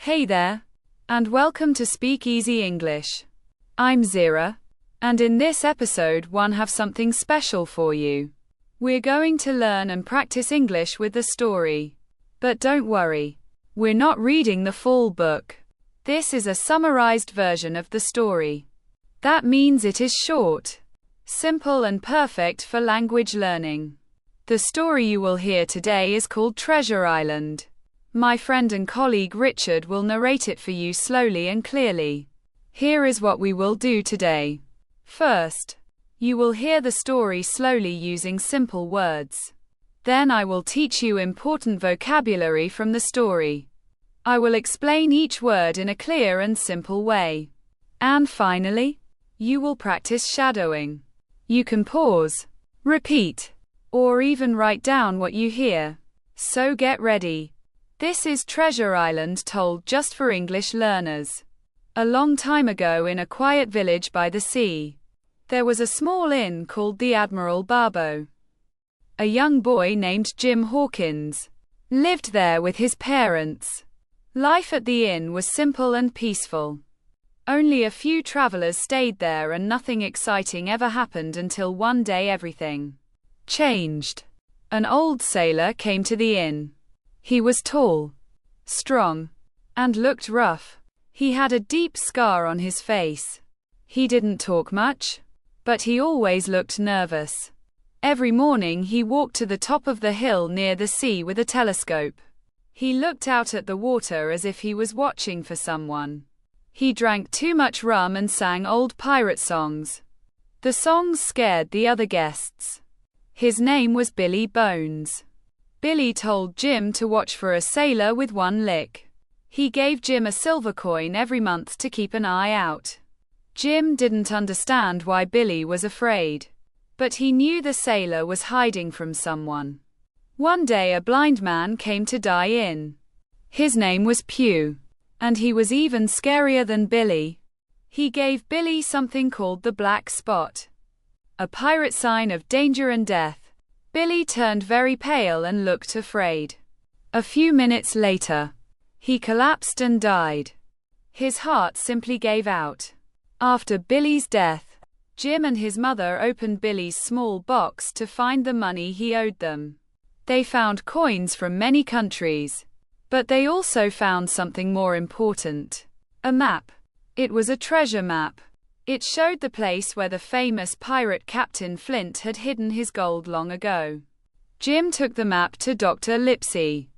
Hey there, and welcome to Speak Easy English. I'm Zira, and in this episode one have something special for you. We're going to learn and practice English with the story. But don't worry, we're not reading the full book. This is a summarized version of the story. That means it is short, simple and perfect for language learning. The story you will hear today is called Treasure Island. My friend and colleague Richard will narrate it for you slowly and clearly. Here is what we will do today. First, you will hear the story slowly using simple words. Then I will teach you important vocabulary from the story. I will explain each word in a clear and simple way. And finally, you will practice shadowing. You can pause, repeat, or even write down what you hear. So get ready. This is Treasure Island told just for English learners. A long time ago in a quiet village by the sea, there was a small inn called the Admiral Barbeau. A young boy named Jim Hawkins lived there with his parents. Life at the inn was simple and peaceful. Only a few travelers stayed there and nothing exciting ever happened until one day everything changed. An old sailor came to the inn. He was tall, strong, and looked rough. He had a deep scar on his face. He didn't talk much, but he always looked nervous. Every morning he walked to the top of the hill near the sea with a telescope. He looked out at the water as if he was watching for someone. He drank too much rum and sang old pirate songs. The songs scared the other guests. His name was Billy Bones. Billy told Jim to watch for a sailor with one lick. He gave Jim a silver coin every month to keep an eye out. Jim didn't understand why Billy was afraid, but he knew the sailor was hiding from someone. One day a blind man came to die in. His name was Pew, and he was even scarier than Billy. He gave Billy something called the black spot, a pirate sign of danger and death. Billy turned very pale and looked afraid. A few minutes later, he collapsed and died. His heart simply gave out. After Billy's death, Jim and his mother opened Billy's small box to find the money he owed them. They found coins from many countries, but they also found something more important: a map. It was a treasure map. It showed the place where the famous pirate Captain Flint had hidden his gold long ago. Jim took the map to Dr. Lipsey,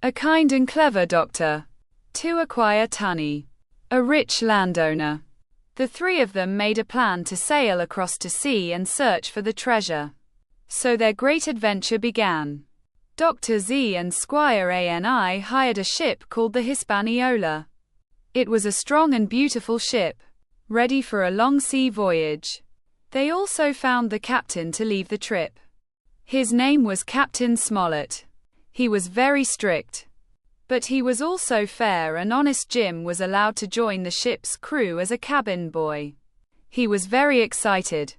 a kind and clever doctor, to acquire Tunny, a rich landowner. The three of them made a plan to sail across to sea and search for the treasure. So their great adventure began. Dr. Z and Squire Ani hired a ship called the Hispaniola. It was a strong and beautiful ship, ready for a long sea voyage. They also found the captain to leave the trip. His name was Captain Smollett. He was very strict, but he was also fair and honest. Jim was allowed to join the ship's crew as a cabin boy. He was very excited.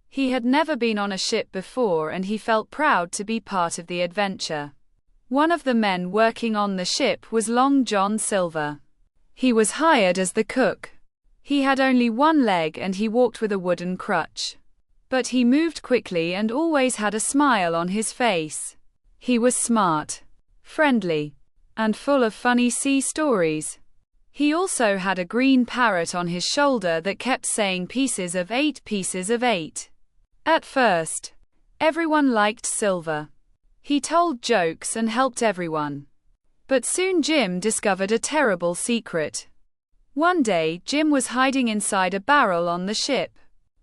He had never been on a ship before and he felt proud to be part of the adventure. One of the men working on the ship was Long John Silver. He was hired as the cook. He had only one leg and he walked with a wooden crutch. But he moved quickly and always had a smile on his face. He was smart, friendly, and full of funny sea stories. He also had a green parrot on his shoulder that kept saying pieces of 8, pieces of 8. At first, everyone liked Silver. He told jokes and helped everyone. But soon Jim discovered a terrible secret. One day, Jim was hiding inside a barrel on the ship.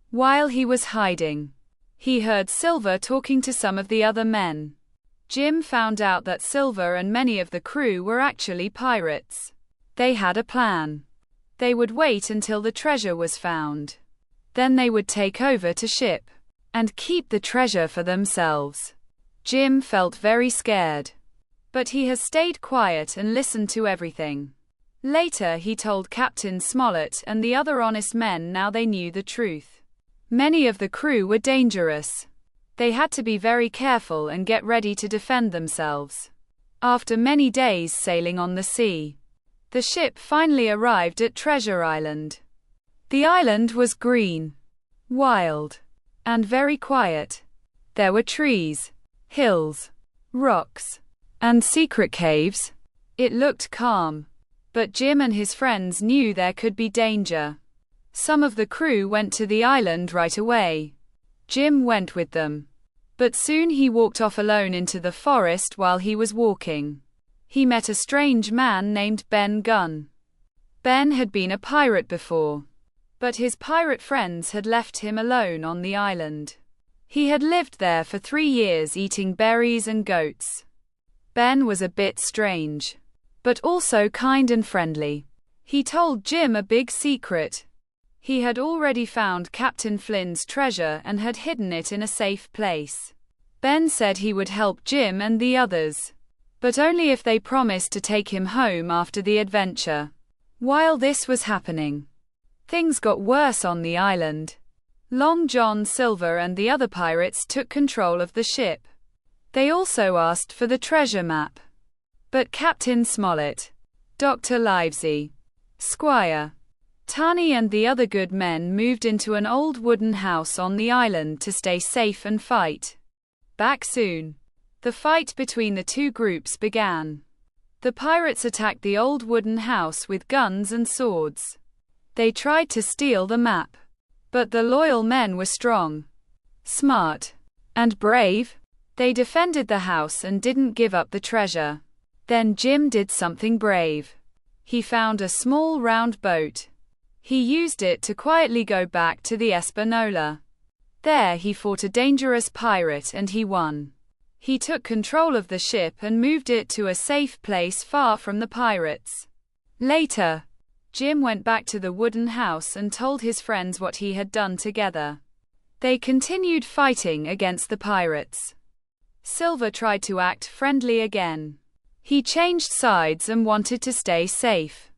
While he was hiding, he heard Silver talking to some of the other men. Jim found out that Silver and many of the crew were actually pirates. They had a plan. They would wait until the treasure was found. Then they would take over to ship and keep the treasure for themselves. Jim felt very scared, but he has stayed quiet and listened to everything. Later he told Captain Smollett and the other honest men. Now they knew the truth. Many of the crew were dangerous. They had to be very careful and get ready to defend themselves. After many days sailing on the sea, The ship finally arrived at Treasure Island. The island was green, wild, and very quiet. There were trees, hills, rocks, and secret caves. It looked calm, but Jim and his friends knew there could be danger. Some of the crew went to the island right away. Jim went with them. But soon he walked off alone into the forest. While he was walking, he met a strange man named Ben Gunn. Ben had been a pirate before, but his pirate friends had left him alone on the island. He had lived there for 3 years eating berries and goats. Ben was a bit strange, but also kind and friendly. He told Jim a big secret. He had already found Captain Flynn's treasure and had hidden it in a safe place. Ben said he would help Jim and the others, but only if they promised to take him home after the adventure. While this was happening, things got worse on the island. Long John Silver and the other pirates took control of the ship. They also asked for the treasure map. But Captain Smollett, Dr. Livesey, Squire Tunney and the other good men moved into an old wooden house on the island to stay safe and fight. Back soon, the fight between the two groups began. The pirates attacked the old wooden house with guns and swords. They tried to steal the map, but the loyal men were strong, smart, and brave. They defended the house and didn't give up the treasure. Then Jim did something brave. He found a small round boat. He used it to quietly go back to the Espanola. There he fought a dangerous pirate and he won. He took control of the ship and moved it to a safe place far from the pirates. Later, Jim went back to the wooden house and told his friends what he had done together. They continued fighting against the pirates. Silver tried to act friendly again. He changed sides and wanted to stay safe.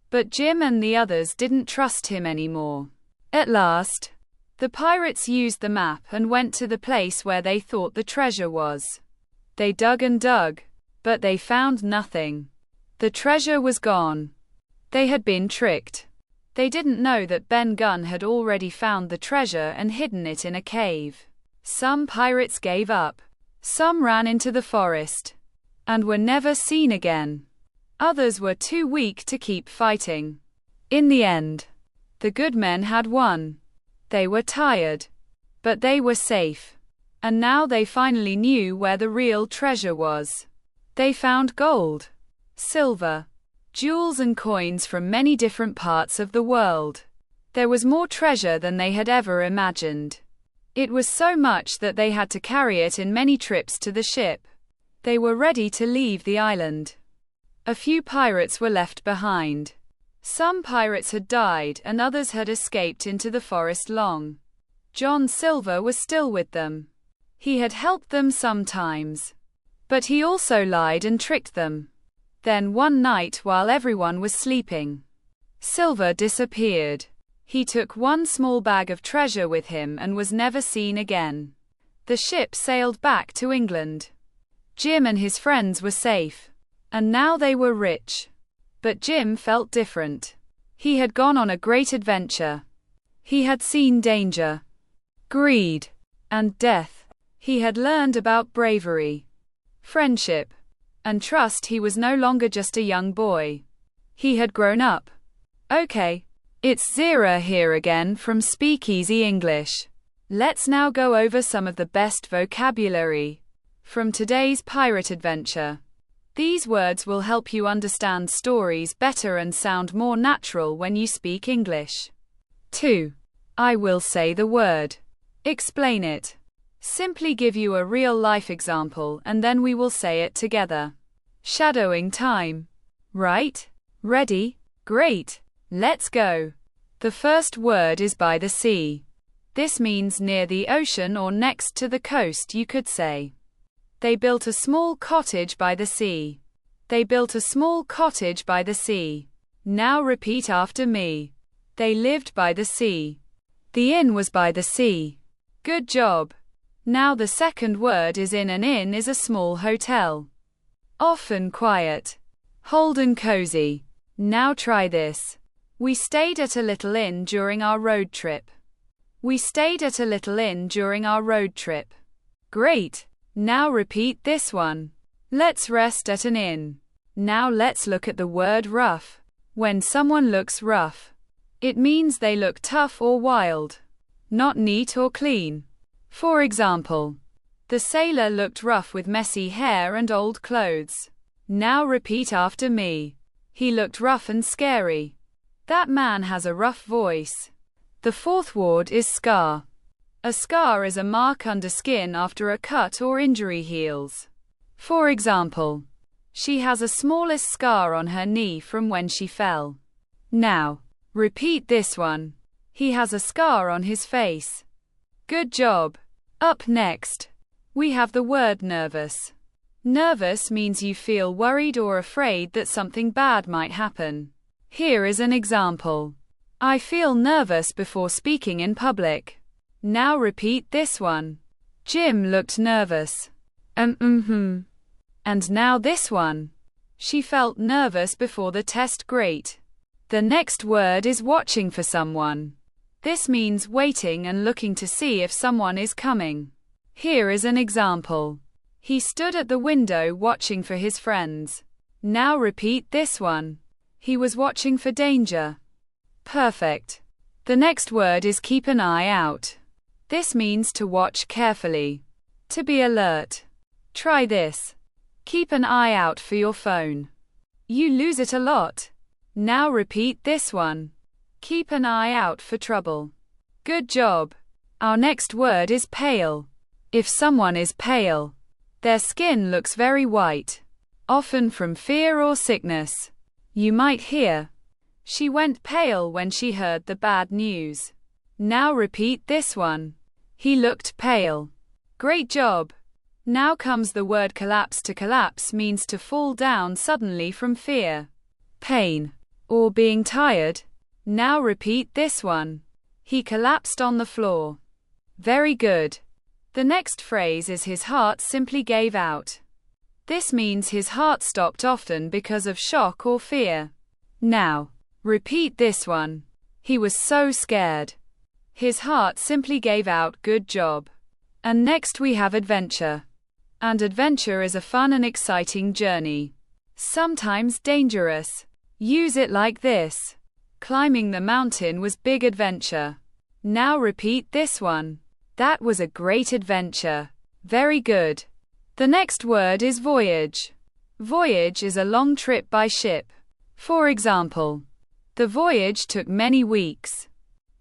But Jim and the others didn't trust him anymore. At last, the pirates used the map and went to the place where they thought the treasure was. They dug and dug, but they found nothing. The treasure was gone. They had been tricked. They didn't know that Ben Gunn had already found the treasure and hidden it in a cave. Some pirates gave up. Some ran into the forest and were never seen again. Others were too weak to keep fighting. In the end, the good men had won. They were tired, but they were safe. And now they finally knew where the real treasure was. They found gold, silver, jewels and coins from many different parts of the world. There was more treasure than they had ever imagined. It was so much that they had to carry it in many trips to the ship. They were ready to leave the island. A few pirates were left behind. Some pirates had died and others had escaped into the forest. Long John Silver was still with them. He had helped them sometimes, but he also lied and tricked them. Then one night while everyone was sleeping, Silver disappeared. He took one small bag of treasure with him and was never seen again. The ship sailed back to England. Jim and his friends were safe. And now they were rich. But Jim felt different. He had gone on a great adventure. He had seen danger, greed, and death. He had learned about bravery, friendship, and trust. He was no longer just a young boy. He had grown up. Okay, it's Zira here again from Speakeasy English. Let's now go over some of the best vocabulary from today's pirate adventure. These words will help you understand stories better and sound more natural when you speak English. 2. I will say the word. Explain it. Simply give you a real-life example and then we will say it together. Shadowing time. Right? Ready? Great. Let's go. The first word is by the sea. This means near the ocean or next to the coast, you could say. They built a small cottage by the sea. They built a small cottage by the sea. Now repeat after me. They lived by the sea. The inn was by the sea. Good job. Now the second word is in. An inn is a small hotel. Often quiet. Hold and cozy. Now try this. We stayed at a little inn during our road trip. We stayed at a little inn during our road trip. Great. Now repeat this one. Let's rest at an inn. Now let's look at the word rough. When someone looks rough, it means they look tough or wild, not neat or clean. For example, the sailor looked rough with messy hair and old clothes. Now repeat after me. He looked rough and scary. That man has a rough voice. The fourth word is scar. A scar is a mark under skin after a cut or injury heals. For example, she has a smallest scar on her knee from when she fell. Now, repeat this one. He has a scar on his face. Good job. Up next, we have the word nervous. Nervous means you feel worried or afraid that something bad might happen. Here is an example. I feel nervous before speaking in public. Now repeat this one. Jim looked nervous. And now this one. She felt nervous before the test. Great. The next word is watching for someone. This means waiting and looking to see if someone is coming. Here is an example. He stood at the window watching for his friends. Now repeat this one. He was watching for danger. Perfect. The next word is keep an eye out. This means to watch carefully, to be alert. Try this. Keep an eye out for your phone. You lose it a lot. Now repeat this one. Keep an eye out for trouble. Good job. Our next word is pale. If someone is pale, their skin looks very white, often from fear or sickness. You might hear, she went pale when she heard the bad news. Now repeat this one. He looked pale. Great job. Now comes the word collapse. To collapse means to fall down suddenly from fear, pain, or being tired. Now repeat this one. He collapsed on the floor. Very good. The next phrase is his heart simply gave out. This means his heart stopped often because of shock or fear. Now, repeat this one. He was so scared. His heart simply gave out. Good job. And next we have adventure. And adventure is a fun and exciting journey. Sometimes dangerous. Use it like this. Climbing the mountain was big adventure. Now repeat this one. That was a great adventure. Very good. The next word is voyage. Voyage is a long trip by ship. For example, the voyage took many weeks.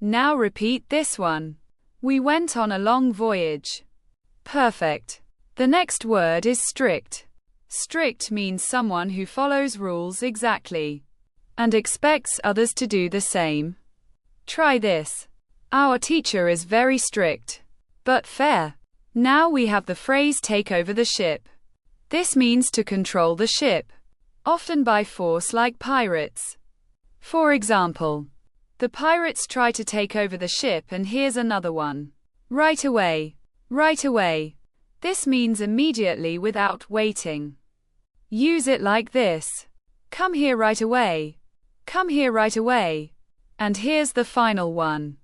Now repeat this one. We went on a long voyage. Perfect. The next word is strict. Strict means someone who follows rules exactly and expects others to do the same. Try this. Our teacher is very strict, but fair. Now we have the phrase take over the ship. This means to control the ship, often by force like pirates. For example, the pirates try to take over the ship. And here's another one. Right away. Right away. This means immediately without waiting. Use it like this. Come here right away. Come here right away. And here's the final one.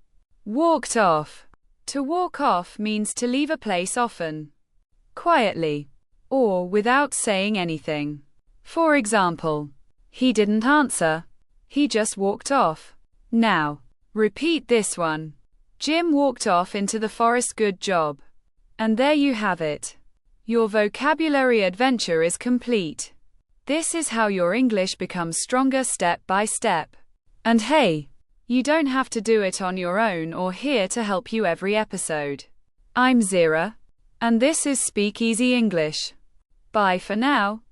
Walked off. To walk off means to leave a place often quietly or without saying anything. For example, he didn't answer. He just walked off. Now, repeat this one. Jim walked off into the forest. Good job. And there you have it. Your vocabulary adventure is complete. This is how your English becomes stronger step by step. And hey, you don't have to do it on your own or here to help you every episode. I'm Zira, and this is Speak Easy English. Bye for now.